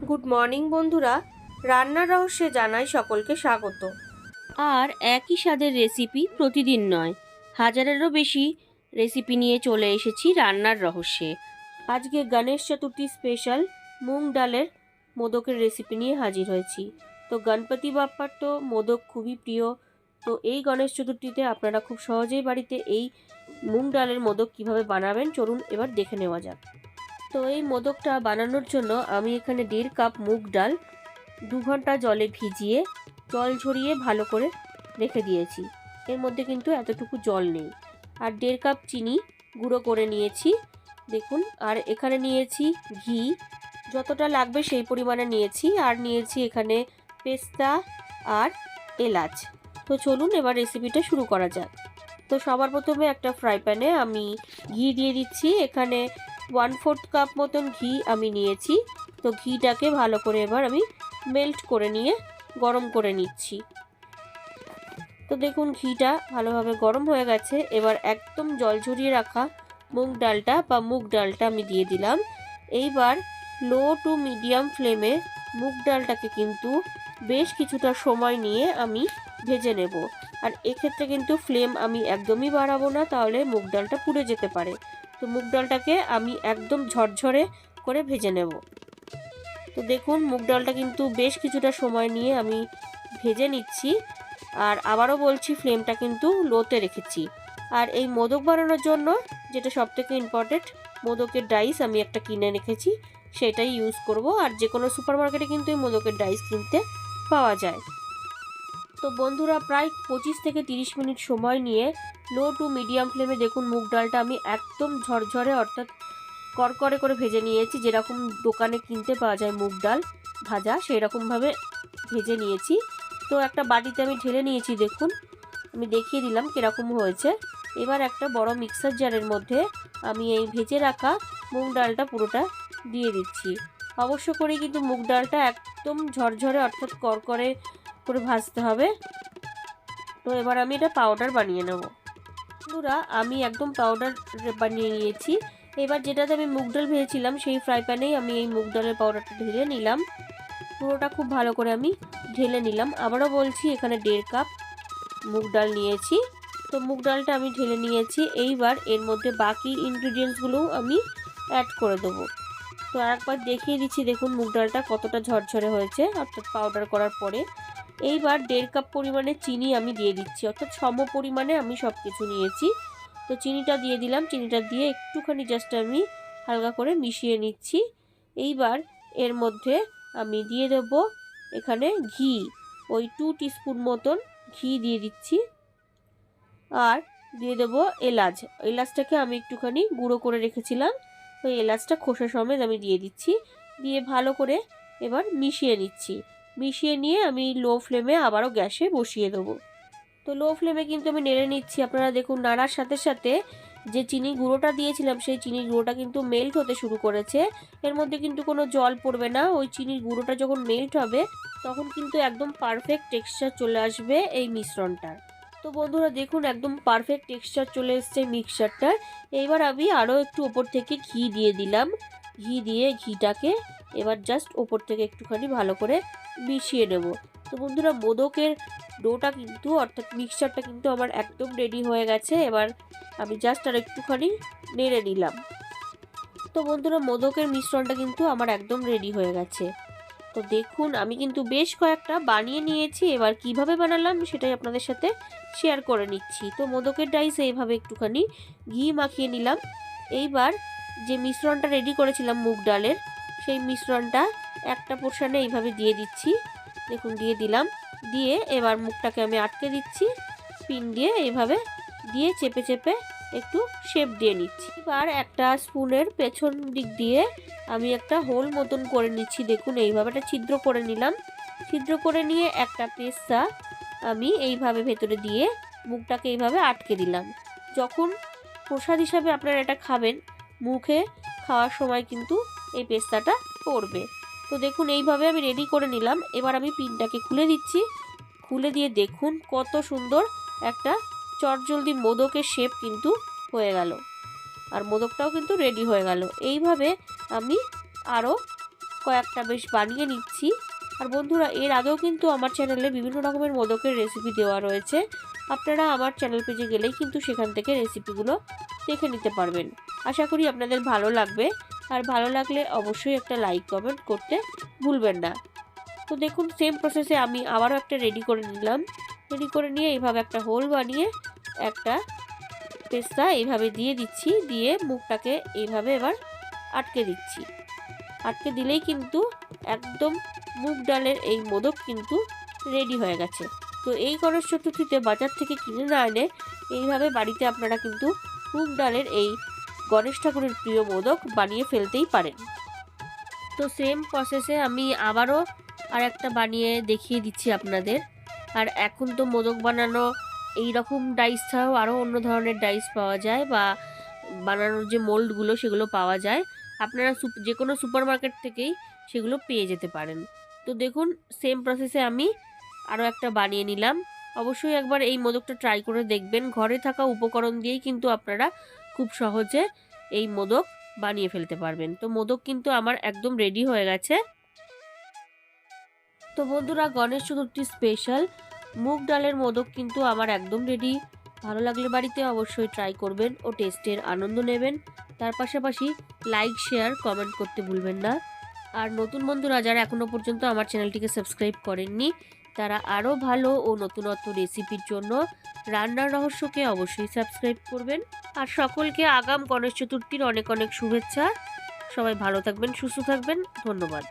Good morning বন্ধুরা, রান্নার রহস্যে জানাই সকলকে স্বাগত। আর একই স্বাদের রেসিপি প্রতিদিন নয়, হাজারেরও বেশি রেসিপি নিয়ে চলে এসেছি রান্নার রহস্যে। আজকে গণেশ চতুর্থী স্পেশাল মুগ ডালের মোদকের রেসিপি নিয়ে হাজির হয়েছি। তো গণপতি বাপ্পার তো মোদক খুবই প্রিয়। তো এই গণেশ চতুর্থীতে আপনারা খুব সহজেই বাড়িতে এই মুগ ডালের মোদক কিভাবে বানাবেন চলুন এবার দেখে নেওয়া যাক। তো এই মোদকটা বানানোর জন্য আমি এখানে 1.5 কাপ মুগ ডাল 2 ঘন্টা জলে ভিজিয়ে জল ঝরিয়ে ভালো করে রেখে দিয়েছি। এর মধ্যে কিন্তু এতটুকু জল নেই। আর 1.5 কাপ চিনি গুঁড়ো করে নিয়েছি দেখুন। আর এখানে নিয়েছি ঘি, যতটা লাগবে সেই পরিমাণে নিয়েছি। আর নিয়েছি এখানে পেস্তা আর এলাচ। তো চলুন এবার রেসিপিটা শুরু করা যাক। তো সবার প্রথমে একটা ফ্রাই প্যানে আমি ঘি দিয়ে দিচ্ছি। এখানে 1/4 কাপ মতন ঘি আমি নিয়েছি। তো ঘিটাকে ভালো করে এবার আমি মেল্ট করে নিয়ে গরম করে নিচ্ছি। তো দেখুন ঘিটা ভালোভাবে গরম হয়ে গেছে। এবার একদম জল ঝরিয়ে রাখা মুগ ডালটা আমি দিয়ে দিলাম। এইবার লো টু মিডিয়াম ফ্লেমে মুগ ডালটাকে কিন্তু বেশ কিছুটা সময় নিয়ে আমি ভেজে নেব। আর এক্ষেত্রে কিন্তু ফ্লেম আমি একদমই বাড়াবো না, তাহলে মুগ ডালটা পুড়ে যেতে পারে। তো মুগ ডালটাকে আমি একদম ঝরঝরে করে ভেজে নেব। তো দেখুন মুগ ডালটা কিন্তু বেশ কিছুটা সময় নিয়ে আমি ভেজে নিচ্ছি। আর আবারও বলছি, ফ্লেমটা কিন্তু লোতে রেখেছি। আর এই মোদক বানানোর জন্য যেটা সবথেকে ইম্পর্টেন্ট, মোদকের ডাইস আমি একটা কিনে রেখেছি, সেটাই ইউজ করব। আর যে কোনো সুপার মার্কেটে কিন্তু এই মোদকের ডাইস কিনতে পাওয়া যায়। তো বন্ধুরা, প্রায় 25 থেকে 30 মিনিট সময় নিয়ে লো টু মিডিয়াম ফ্লেমে দেখুন মুগ ডালটা আমি একদম ঝরঝরে অর্থাৎ করকরে করে ভেজে নিয়েছি। যেরকম দোকানে কিনতে পাওয়া যায় মুগ ডাল ভাজা, সেই রকমভাবে ভেজে নিয়েছি। তো একটা বাটিতে আমি ঢেলে নিয়েছি দেখুন, আমি দেখিয়ে দিলাম কীরকম হয়েছে। এবার একটা বড় মিক্সার জারের মধ্যে আমি এই ভেজে রাখা মুগ ডালটা পুরোটা দিয়ে দিচ্ছি। অবশ্য করে কিন্তু মুগ ডালটা একদম ঝরঝরে অর্থাৎ করকরে করে ভাজতে হবে। তো এবার আমি এটা পাউডার বানিয়ে নেব। বন্ধুরা, আমি একদম পাউডার বানিয়ে নিয়েছি। এবার যেটাতে আমি মুগ ডাল ভেজেছিলাম সেই ফ্রাই প্যানেই আমি এই মুগ ডালের পাউডারটা ঢেলে নিলাম। পুরোটা খুব ভালো করে আমি ঢেলে নিলাম। আবারও বলছি, এখানে 1.5 কাপ মুগ ডাল নিয়েছি। তো মুগ ডালটা আমি ঢেলে নিয়েছি। এইবার এর মধ্যে বাকি ইনগ্রিডিয়েন্টসগুলোও আমি অ্যাড করে দেবো। তো আরেকবার দেখিয়ে দিচ্ছি দেখুন মুগ ডালটা কতটা ঝরঝরে হয়েছে অর্থাৎ পাউডার করার পরে। এইবার 1.5 কাপ পরিমাণে চিনি আমি দিয়ে দিচ্ছি, অর্থাৎ সম পরিমাণে আমি সব কিছু নিয়েছি। তো চিনিটা দিয়ে দিলাম। চিনিটা দিয়ে একটুখানি জাস্ট আমি হালকা করে মিশিয়ে নিচ্ছি। এইবার এর মধ্যে আমি দিয়ে দেব এখানে ঘি, ওই 2 টিস্পুন মতন ঘি দিয়ে দিচ্ছি। আর দিয়ে দেবো এলাচ। এলাচটাকে আমি একটুখানি গুঁড়ো করে রেখেছিলাম, ওই এলাচটা খোসা সমেত আমি দিয়ে দিচ্ছি। দিয়ে ভালো করে এবার মিশিয়ে নিচ্ছি। মিশিয়ে নিয়ে আমি লো ফ্লেমে আবারও গ্যাসে বসিয়ে দেবো। তো লো ফ্লেমে কিন্তু আমি নেড়ে নিচ্ছি। আপনারা দেখুন নাড়ার সাথে সাথে যে চিনি গুঁড়োটা দিয়েছিলাম সেই চিনির গুঁড়োটা কিন্তু মেল্ট হতে শুরু করেছে। এর মধ্যে কিন্তু কোনো জল পড়বে না। ওই চিনির গুঁড়োটা যখন মেল্ট হবে তখন কিন্তু একদম পারফেক্ট টেক্সচার চলে আসবে এই মিশ্রণটার। তো বন্ধুরা দেখুন একদম পারফেক্ট টেক্সচার চলে এসছে মিক্সচারটার। এইবার আমি আরও একটু ওপর থেকে ঘি দিয়ে দিলাম। ঘি দিয়ে ঘিটাকে এবার জাস্ট ওপর থেকে একটুখানি ভালো করে মিশিয়ে নেব। তো বন্ধুরা, মোদকের ডোটা কিন্তু অর্থাৎ মিক্সচারটা কিন্তু আমার একদম রেডি হয়ে গেছে। এবার আমি জাস্ট আর একটুখানি নেড়ে নিলাম। তো বন্ধুরা, মোদকের মিশ্রণটা কিন্তু আমার একদম রেডি হয়ে গেছে। তো দেখুন আমি কিন্তু বেশ কয়েকটা বানিয়ে নিয়েছি। এবার কিভাবে বানালাম সেটাই আপনাদের সাথে শেয়ার করে নিচ্ছি। তো মোদকের ডাইসে এইভাবে একটুখানি ঘি মাখিয়ে নিলাম। এইবার যে মিশ্রণটা রেডি করেছিলাম মুগ ডালের, সেই মিশ্রণটা একটা পোর্শনে এইভাবে দিয়ে দিচ্ছি। দেখুন দিয়ে দিলাম। দিয়ে এবার মুখটাকে আমি আটকে দিচ্ছি পিন দিয়ে, এইভাবে দিয়ে চেপে চেপে একটু শেপ দিয়ে নিচ্ছি। এবার একটা স্পুনের পেছন দিক দিয়ে আমি একটা হোল মতন করে নিচ্ছি। দেখুন এইভাবে একটা ছিদ্র করে নিলাম। ছিদ্র করে নিয়ে একটা পেস্তা আমি এইভাবে ভেতরে দিয়ে মুখটাকে এইভাবে আটকে দিলাম। যখন প্রসাদ হিসাবে আপনারা এটা খাবেন, মুখে খাওয়ার সময় কিন্তু এই পেস্তাটা পড়বে। তো দেখুন এইভাবে আমি রেডি করে নিলাম। এবার আমি পিনটাকে খুলে দিচ্ছি। খুলে দিয়ে দেখুন কত সুন্দর একটা চটজলদি মোদকের শেপ কিন্তু হয়ে গেল। আর মোদকটাও কিন্তু রেডি হয়ে গেল। এইভাবে আমি আরও কয়েকটা বেশ বানিয়ে নিচ্ছি। আর বন্ধুরা, এর আগেও কিন্তু আমার চ্যানেলে বিভিন্ন রকমের মোদকের রেসিপি দেওয়া রয়েছে, আপনারা আমার চ্যানেল পেজে গেলেই কিন্তু সেখান থেকে রেসিপিগুলো দেখে নিতে পারবেন। আশা করি আপনাদের ভালো লাগবে, আর ভালো লাগলে অবশ্যই একটা লাইক কমেন্ট করতে ভুলবেন না। তো দেখুন, সেম প্রসেসে আমি আবারও একটা রেডি করে নিলাম। রেডি করে নিয়ে এইভাবে একটা হোল বানিয়ে একটা পেস্তা এইভাবে দিয়ে দিচ্ছি, দিয়ে মুখটাকে এইভাবে এবার আটকে দিচ্ছি। আটকে দিলেই কিন্তু একদম মুগ ডালের এই মোদক কিন্তু রেডি হয়ে গেছে। তো এই গণেশ চতুর্থীতে বাজার থেকে কিনে না এনে এইভাবে বাড়িতে আপনারা কিন্তু মুগ ডালের এই গণেশ ঠাকুরের প্রিয় মোদক বানিয়ে ফেলতেই পারেন। তো সেম প্রসেসে আমি আবারও আর একটা বানিয়ে দেখিয়ে দিচ্ছি আপনাদের। আর এখন তো মোদক বানানো এই রকম ডাইস ছাড়াও আরও অন্য ধরনের ডাইস পাওয়া যায়, বা বানানোর যে মোল্ডগুলো সেগুলো পাওয়া যায়। আপনারা যে কোনো সুপার মার্কেট থেকেই সেগুলো পেয়ে যেতে পারেন। তো দেখুন, সেম প্রসেসে আমি আরও একটা বানিয়ে নিলাম। অবশ্যই একবার এই মোদকটা ট্রাই করে দেখবেন। ঘরে থাকা উপকরণ দিয়েই কিন্তু আপনারা খুব সহজে এই মোদক বানিয়ে ফেলতে পারবেন। তো মোদক কিন্তু আমার একদম রেডি হয়ে গেছে। তো বন্ধুরা, গণেশ চতুর্থী স্পেশাল মুগ ডালের মোদক কিন্তু আমার একদম রেডি। ভালো লাগলে বাড়িতে অবশ্যই ট্রাই করবেন ও টেস্টের আনন্দ নেবেন। তার পাশাপাশি লাইক, শেয়ার, কমেন্ট করতে ভুলবেন না। আর নতুন বন্ধুরা যারা এখনও পর্যন্ত আমার চ্যানেলটিকে সাবস্ক্রাইব করেননি, তারা আরও ভালো ও নতুনত্ব রেসিপির জন্য রান্নার রহস্যকে অবশ্যই সাবস্ক্রাইব করবেন। আর সকলকে আগাম গণেশ চতুর্থীর অনেক অনেক শুভেচ্ছা। সবাই ভালো থাকবেন, সুস্থ থাকবেন। ধন্যবাদ।